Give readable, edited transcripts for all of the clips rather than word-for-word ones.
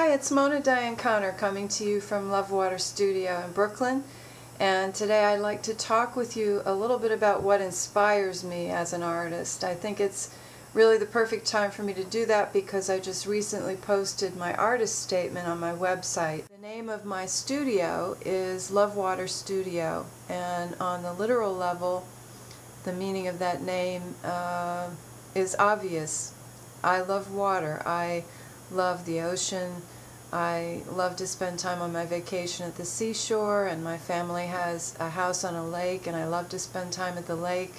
Hi, it's Mona Diane Connor coming to you from Love Water Studio in Brooklyn, and today I'd like to talk with you a little bit about what inspires me as an artist. I think it's really the perfect time for me to do that because I just recently posted my artist statement on my website. The name of my studio is Love Water Studio, and on the literal level the meaning of that name is obvious. I love water. I love the ocean. I love to spend time on my vacation at the seashore, and my family has a house on a lake, and I love to spend time at the lake.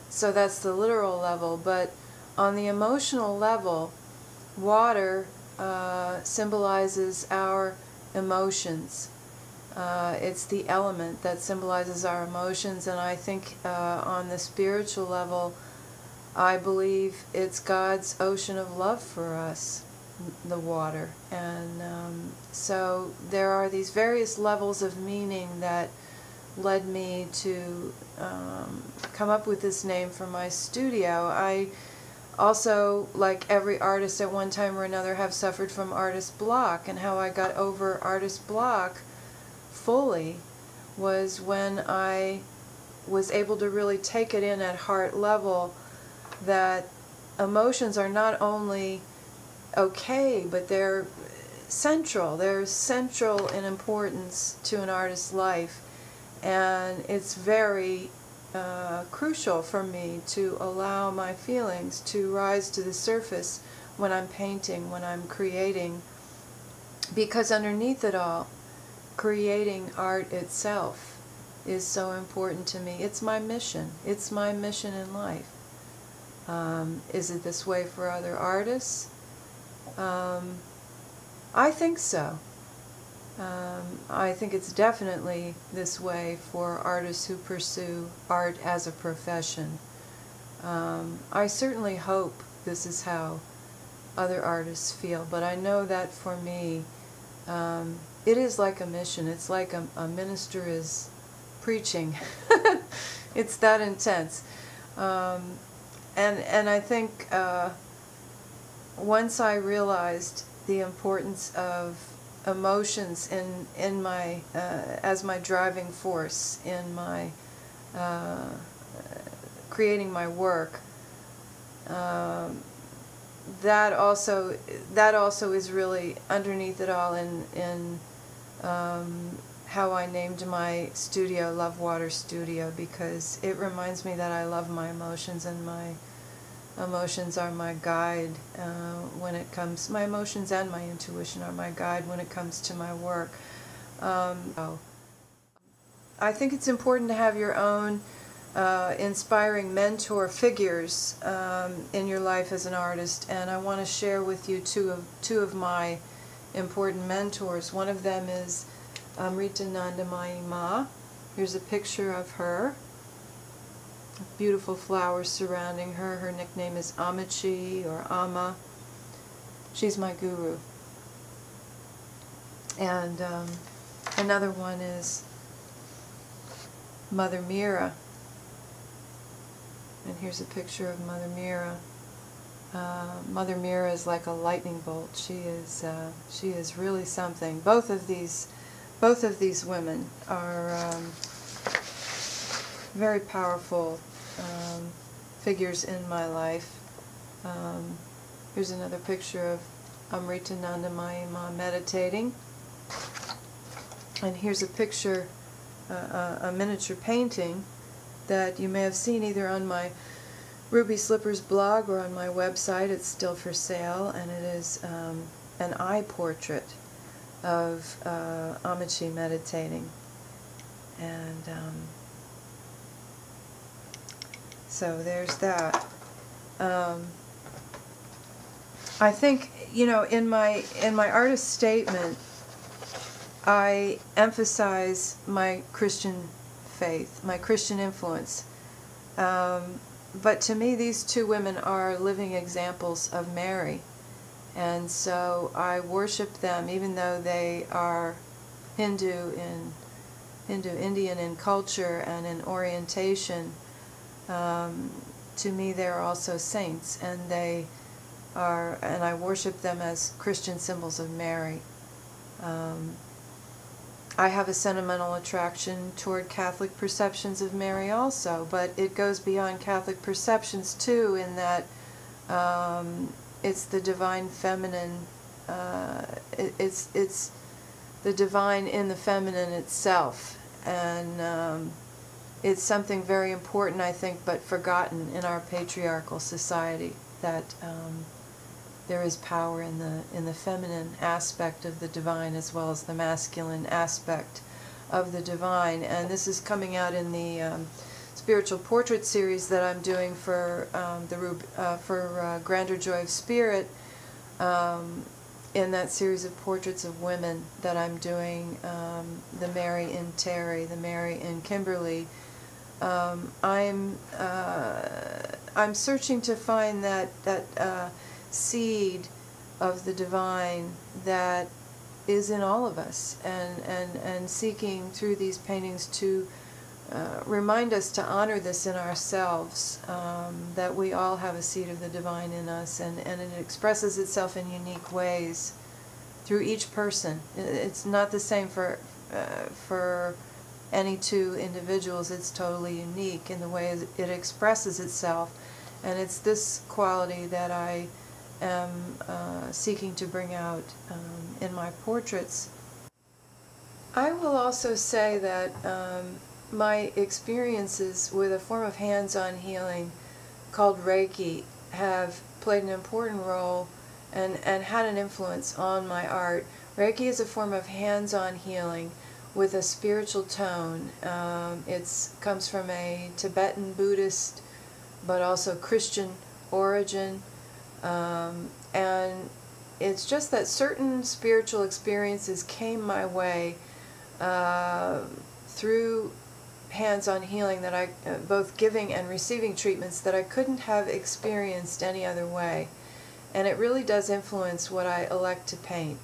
So that's the literal level. But on the emotional level, water symbolizes our emotions. It's the element that symbolizes our emotions, and I think on the spiritual level, I believe it's God's ocean of love for us, the water. And so there are these various levels of meaning that led me to come up with this name for my studio. I also, like every artist at one time or another, have suffered from artist block, and how I got over artist block fully was when I was able to really take it in at heart level that emotions are not only okay, but they're central. They're central in importance to an artist's life, and it's very crucial for me to allow my feelings to rise to the surface when I'm painting, when I'm creating, because underneath it all, creating art itself is so important to me. It's my mission. It's my mission in life. Is it this way for other artists? I think so. I think it's definitely this way for artists who pursue art as a profession. I certainly hope this is how other artists feel, but I know that for me, it is like a mission. It's like a minister is preaching. It's that intense. And I think once I realized the importance of emotions in my as my driving force in my creating my work, that also is really underneath it all in how I named my studio Love Water Studio, because it reminds me that I love my emotions, and my emotions are my guide when it comes. My emotions and my intuition are my guide when it comes to my work. I think it's important to have your own inspiring mentor figures in your life as an artist, and I want to share with you two of my important mentors. One of them is Amritananda Ma. Here's a picture of her. Beautiful flowers surrounding her. Her nickname is Amachi or Ama. She's my guru. And another one is Mother Mira. And here's a picture of Mother Mira. Mother Mira is like a lightning bolt. She is really something. Both of these women are very powerful figures in my life. Here's another picture of Amritananda Ma meditating. And here's a picture, a miniature painting that you may have seen either on my Ruby Slippers blog or on my website. It's still for sale, and it is an eye portrait of Amachi meditating. And so there's that. I think, you know, in my artist statement, I emphasize my Christian faith, my Christian influence. But to me, these two women are living examples of Mary. And so I worship them, even though they are Indian in culture and in orientation. To me, they're also saints, and they and I worship them as Christian symbols of Mary. I have a sentimental attraction toward Catholic perceptions of Mary also, but it goes beyond Catholic perceptions too, in that it's the divine feminine. It's the divine in the feminine itself, and it's something very important, I think, but forgotten in our patriarchal society, that there is power in the feminine aspect of the divine as well as the masculine aspect of the divine. And this is coming out in the spiritual portrait series that I'm doing for Grander Joy of Spirit. In that series of portraits of women that I'm doing, the Mary in Terry, the Mary in Kimberly, I'm searching to find that seed of the divine that is in all of us, and seeking through these paintings to remind us to honor this in ourselves, that we all have a seed of the divine in us, and it expresses itself in unique ways through each person. It's not the same for any two individuals. It's totally unique in the way it expresses itself, and it's this quality that I am seeking to bring out in my portraits. I will also say that my experiences with a form of hands-on healing called Reiki have played an important role and had an influence on my art. Reiki is a form of hands-on healing with a spiritual tone. It comes from a Tibetan Buddhist but also Christian origin, and it's just that certain spiritual experiences came my way through hands-on healing, that I, both giving and receiving treatments, that I couldn't have experienced any other way. And it really does influence what I elect to paint.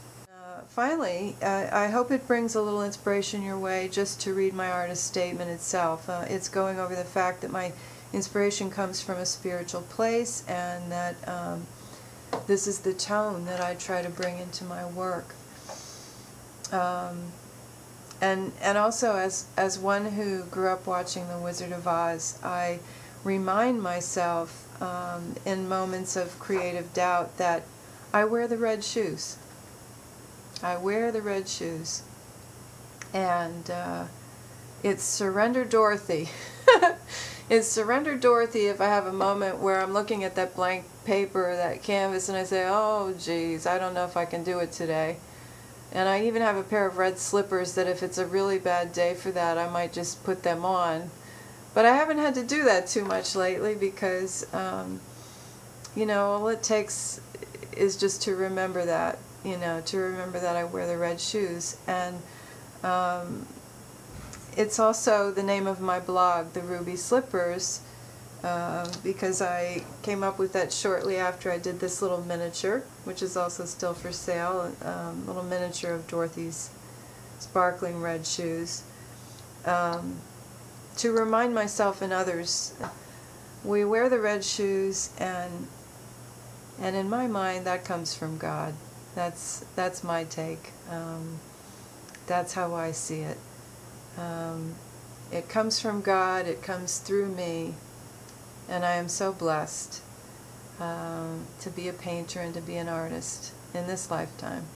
Finally, I hope it brings a little inspiration your way just to read my artist statement itself. It's going over the fact that my inspiration comes from a spiritual place, and that this is the tone that I try to bring into my work. And also, as one who grew up watching The Wizard of Oz, I remind myself in moments of creative doubt that I wear the red shoes. I wear the red shoes. And it's Surrender Dorothy. It's Surrender Dorothy if I have a moment where I'm looking at that blank paper, that canvas, and I say, oh geez, I don't know if I can do it today. And I even have a pair of red slippers that if it's a really bad day for that, I might just put them on. But I haven't had to do that too much lately because, you know, all it takes is just to remember that, you know, to remember that I wear the red shoes. And it's also the name of my blog, The Ruby Slippers, because I came up with that shortly after I did this little miniature, which is also still for sale, little miniature of Dorothy's sparkling red shoes. To remind myself and others, we wear the red shoes, and in my mind that comes from God. That's my take. That's how I see it. It comes from God, it comes through me, and I am so blessed to be a painter and to be an artist in this lifetime.